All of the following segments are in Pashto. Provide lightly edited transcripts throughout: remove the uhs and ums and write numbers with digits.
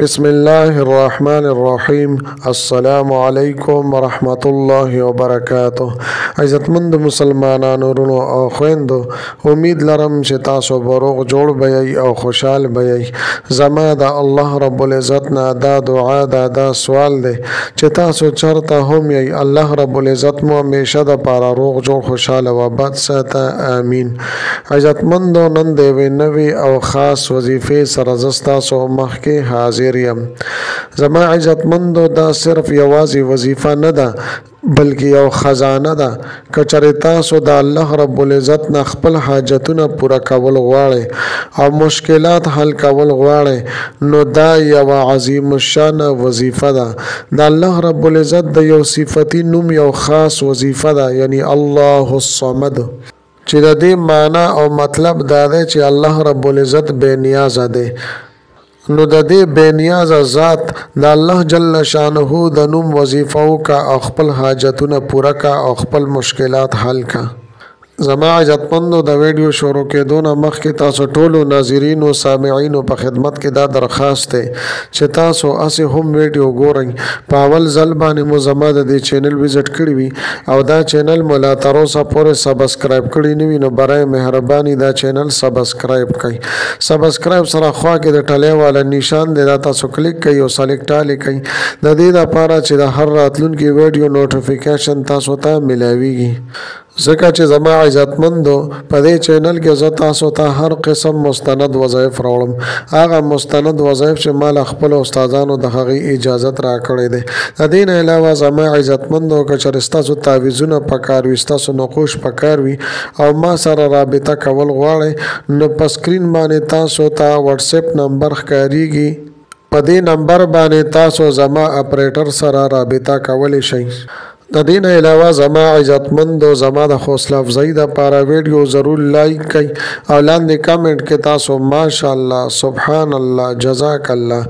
بسم الله الرحمن الرحیم. السلام علیکم ورحمت الله وبرکاته. عزتمند مسلمانانو ورونو او خويندو، امید لرم چې تاسو به روغ جوړ بئ او خوشحال بئ. زما د الله رب العزت نه دا دعا دا سوال دی چې تاسو چرته هم یئ، الله رب العزت مو همیشه د پاره روغ جوړ خوشحاله و بد ساته. آمین. عزتمندو، نن د یوې نوې او خاص وظیفې سره زه ستاسو مخکې حاضر یم. زما عزتمندو، دا صرف یوازې وظیفه نه ده بلکې یو خزانه ده. که چېرې تاسو د الله رب العزت نه خپل حاجتونه پوره کول غواړئ او مشکلات حل کول غواړئ، نو دا یوه عظیم الشان وظیفه ده. د الله رب العزت د یو صفتي نوم یو خاص وظیفه ده، یعنی الله الصمد، چې د دې معنا او مطلب دا دی چې الله رب العزت بے نیازه دی. نو د دې بے نیازه ذات د الله جل شانه د نوم وظیفه وکا او خپل حاجتونه پوره کا او خپل مشکلات حل کا. زما عزتمندو، د ویډیو شروع کېدو نه مخکې تاسو ټولو ناظرینو سامعینو په خدمت کې دا درخواست دی چې تاسو اسې هم ویډیو ګورئ. په اول ځل باندې مو زما د دې چینل وزټ کړی وي او دا چینل مو لا تر اوسه پورې سبسکرایب کړی نه وي، نو برای مهرباني دا چینل سبسکرایب کړئ. سبسکرایب سره خوا کې د ټلۍ والا نشان دی، دا تاسو کلیک کړئ او سلیکټ آل کړئ، د دې لپاره چې د هر راتلونکي ویډیو نوټیفیکیشن تاسو ته ملاویږي. ځکه چې زما عزتمندو، په دې چینل کې زه تاسو ته هر قسم مستند وظایف راوړم. هغه مستند وظایف چې ما له خپلو استادانو د هغې اجازت راکړی دی. د دې نه علاوه زما عزتمندو، که چېرې ستاسو تعویضونه پکار وي، ستاسو نقوش پکار وي او ما سره رابطه کول غواړئ، نو په سکرین باندې تاسو ته واتساپ نمبر ښکاریږي. په دې نمبر باندې تاسو زما اپریټر سره رابطه کولی شئ. د دې نه علاوه زما عزتمندو، زما د حوصله افزایي دپاره ویډیو ضرور لایک کړئ او لاندې کامنټ کې تاسو ماشاءالله، سبحان الله، جزاک الله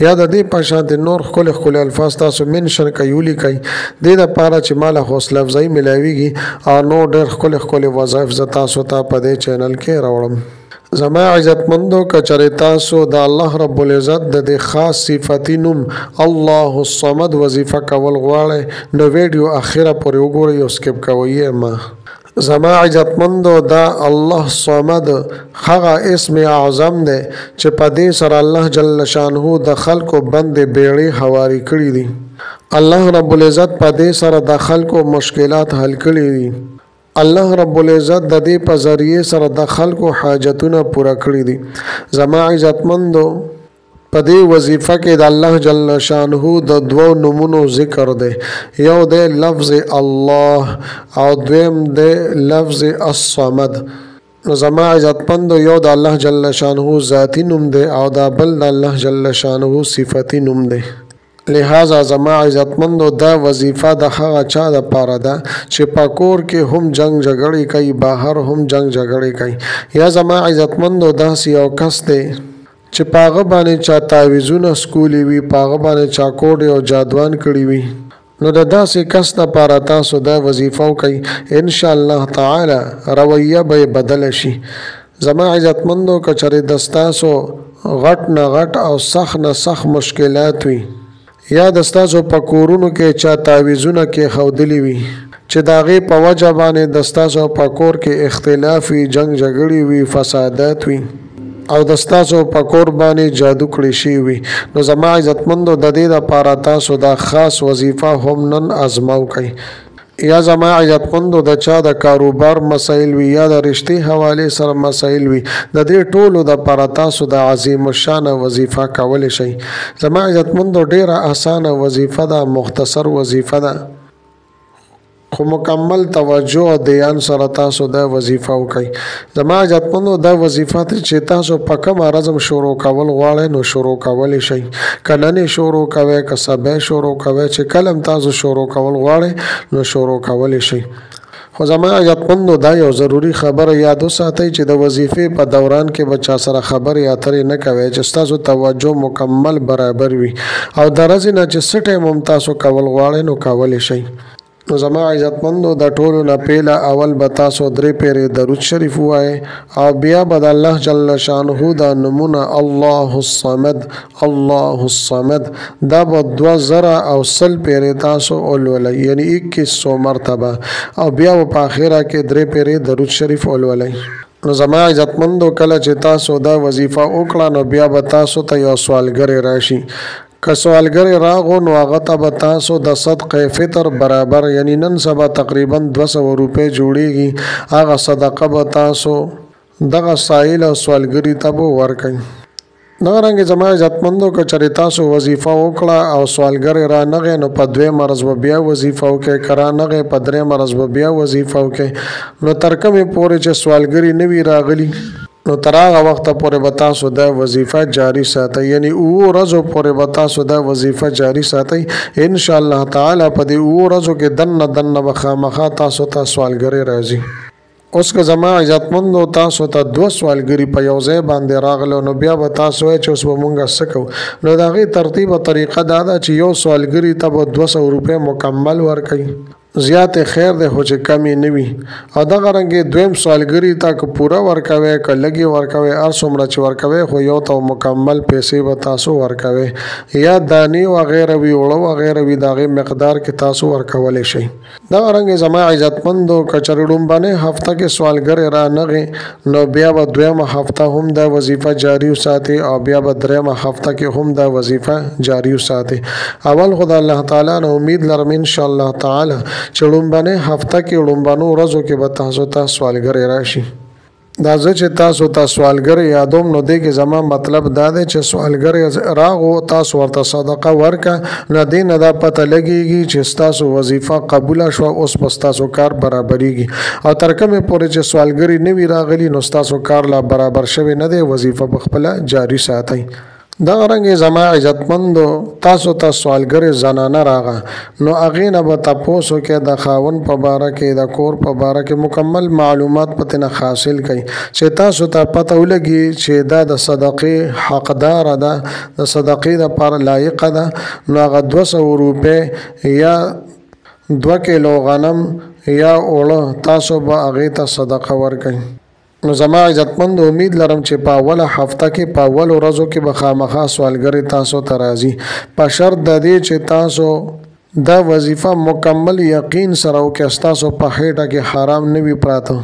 یا د دې په شان نور ښکلي الفاظ تاسو منشن کوئ، ولیکئ، دې دپاره چې ما له حوصله افزایي ملاویږي او نور ډېر ښکلي وظایف زه تاسو ته په دې چینل کې راوړم. زما عزتمندو، که چېرې تاسو د الله رب العزت د دې خاص صفتي نوم الله الصمد وظیفه کول غواړئ، نو ویډیو اخره پورې وګورئ او سکپ کوئ یې مه. زما عزتمندو، دا الله الصمد هغه اسم اعظم دی چې په دې سره الله جل شانه د خلکو بند بیړې هواري کړي دي. الله رب العزت په دې سره د خلکو مشکلات حل کړي دي. الله رب العزت د دې په ذریعه سره د خلکو حاجتونه پوره کړي دي. زما عزتمندو، په دې وظیفه کې د الله جل شانه د دوو نومونو ذکر دی. یو دی لفظ الله او دویم دی لفظ الصمد. نو زما عزتمندو، یو د الله جل شانه ذاتی نوم دی او دا بل د الله جل شانه صفتی نوم دی. لہذا زما عزتمندو، دا وظیفه د هغه چا دپاره ده چې په کور کې هم جنگ جګړې کوي، بهر هم جنگ جګړې کوي. یا زما عزتمندو، داسې یو کس دی چې په هغه باندې چا تعویضونه سکولي وي، په هغه باندې چا کوډې او جادوان کړي وي، نو د داسې کس دپاره تاسو دا وظیفه وکئ، انشاءالله تعالی رویه به یې بدله شي. زما عزتمندو، که چېرې د ستاسو غټ نه غټ او سخت نه سخت مشکلات وي، یا د ستاسو په کورونو کې چا تعویضونه کېښودلي وي چې د هغې په وجه باندې د ستاسو په کور کې اختلاف وي، جنګ جګړې وي، فسادات وي او د ستاسو په کور باندې جادو کړی شوي وي، نو زما عزتمندو، د دې دپاره تاسو دا خاص وظیفه هم نن ازمو کوئ. یا زما عزتمندو، د چا د کاروبار مسایل وي یا د رشتې حوالې سره مسایل وي، د دې ټولو دپاره تاسو د عظیم الشانه وظیفه کولی شئ. زما عزتمندو، ډیره اسانه وظیفه ده، مختصر وظیفه ده، خو مکمل توجه او دیان سره تاسو دا وظیفه وکئ. زما عزتمندو، دا وظیفه چې تاسو په کوم رزم شروع کول غواړئ، نو شروع کولی شئ. که نن شروع کوئ، که سبا شروع کوئ، چې کله هم تاسو شروع کول غواړئ نو شروع کولی شئ. خو زما عزتمندو، دا یو ضروري خبره یاد وساتئ چې د وظیفې په دوران کې به چا سره خبرې اترې نه کوئ، چې ستاسو توجه مکمل برابر وي او د ورځې نه چې څه ټایم هم تاسو کول غواړئ نو کولی شئ. نو زما عزتمندو د ټولو نه پیله اول به تاسو درې پیرې درود شریف ووایئ او بیا به د الله جل شانه د نومونه الله الصمد الله الصمد دا به 2000 او 100 پیرې تاسو ولولئ یعنی 2100 مرتبه او بیا په آخره کې درې پیرې درود شریف ولولئ. نو زما عزتمندو کله چې تاسو دا وظیفه وکړه نو بیا به تاسو ته یو سوالګری راشي. که سوالګری راغو نو هغه ته به تاسو د صدقه فطر برابر یعنی نن سبا تقریبا 200 روپۍ جوړیږي هغه صدقه به تاسو دغه سائل او سوالګری ته به ورکئ. دغه رنګ زما عزتمندو که چېرې تاسو وظیفه وکړه او سوالګری رانغی نو په 2 مرض به بیا وظیفه وکړئ، که رانغی په 3 مرض به بیا وظیفه وکړئ. نو تر کومې پورې چې سوالګری نه وي راغلي نو تر هغه وخته پورې به تاسو دا وظیفه جاری ساتئ یعنی 7 ورځو پورې به تاسو دا وظیفه جاری ساتئ. ان شاء الله تعالی په دې 7 ورځو کې دنه به خامخا تاسو ته سوالګری راځي. اوس که زما عزتمندو تاسو ته 2 سوالګری په یو ځای باندې راغلو نو بیا به تاسو وایئ چې اوس به مونږ څه کوو. نو د هغې ترتیب او طریقه دا ده چې یو سوالګري ته به 200 روپۍ مکمل ورکوي، زیات خیر دی خو چې کمی نه وي. او دغه رنګې دویم سوالګري ته که پوره ورکوئ که لږې ورکوئ هر څومره چې ورکوئ خو یو ته مکمل پیسې به تاسو ورکوئ یا دانې وغیره وي اوړه وغیره وي د هغې مقدار کې تاسو ورکولی شئ. دغه رنګې زما عزتمندو که چېرې لومبنۍ هفته کې سوالګری رانغې نو بیا به 2مه هفته هم دا وظیفه جاری وساتئ او بیا به 3مه هفته کې هم دا وظیفه جاری وساتئ. اول خو د الله تعالی نه امید لرم ان شاء الله تعالی چې لومبنۍ هفته کې لومبنو ورځو کې به تاسو ته سوالګری راشي. دا زه چې تاسو ته سوالګری یادوم نو دې کې زما مطلب دا دی چې سوالګری راغو تاسو ورته صدقه ورکه نو دې نه دا پته لګېږي چې ستاسو وظیفه قبوله شوه اوس به ستاسو کار برابریږي. او تر کومې پورې چې سوالګری نه وي راغلي نو ستاسو کار لا برابر شوی نه دی، وظیفه په خپله جاري ساتئ. دغه رنګې زما عزتمندو تاسو ته سوالګرې زنانه راغه نو هغې نه به تپوس وکړئ د خاوند په باره کې د کور په باره کې مکمل معلومات په ترې نه حاصل کړئ چې تاسو ته پته ولګي چې دا د صدقې حقداره ده، د صدقې دپاره لایقه ده. نو هغه 200 روپۍ یا 2 کیلو غنم یا اوړه تاسو به هغې ته صدقه ورکئ. نو زما عزتمند امید لرم چې په اوله هفته کې په اول ورځو کې به خامخا سوالګری تاسو ته راځي، په شرط د دې چې تاسو دا وظیفه مکمل یقین سره وکړئ، ستاسو په خېټه کې حرام نه وي پراته.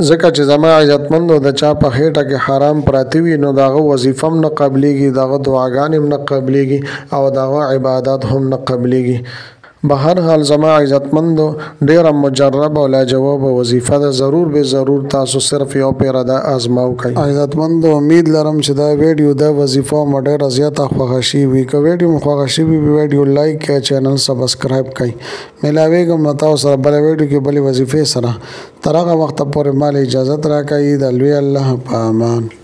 ځکه چې زما عزتمندو د چا په خېټه کې حرام پراته وي نو د هغه وظیفه هم نه قبلیږي، د هغه دعاګانې هم نه قبلیږي او د هغه عبادات هم نه قبلیږي. بهر حال زما عزتمندو ډیره مجرب او لاجواب وظیفه ده، ضرور به ضرور تاسو صرف یو پیره دا آزماو کوئ. عزتمندو امید لرم چې دا ویډیو دا وظیفه مو ډیره زیاته خوښه شوي. که ویډیو مو خوښه شوي وي ویډیو لایک کړئ، چینل سبسکرایب کړئ. میلاویږم تاسو سره بله ویډیو کې بلې وظیفې سره. تر هغه وخته پورې مال اجازت راکړئ. د لوی الله په امان.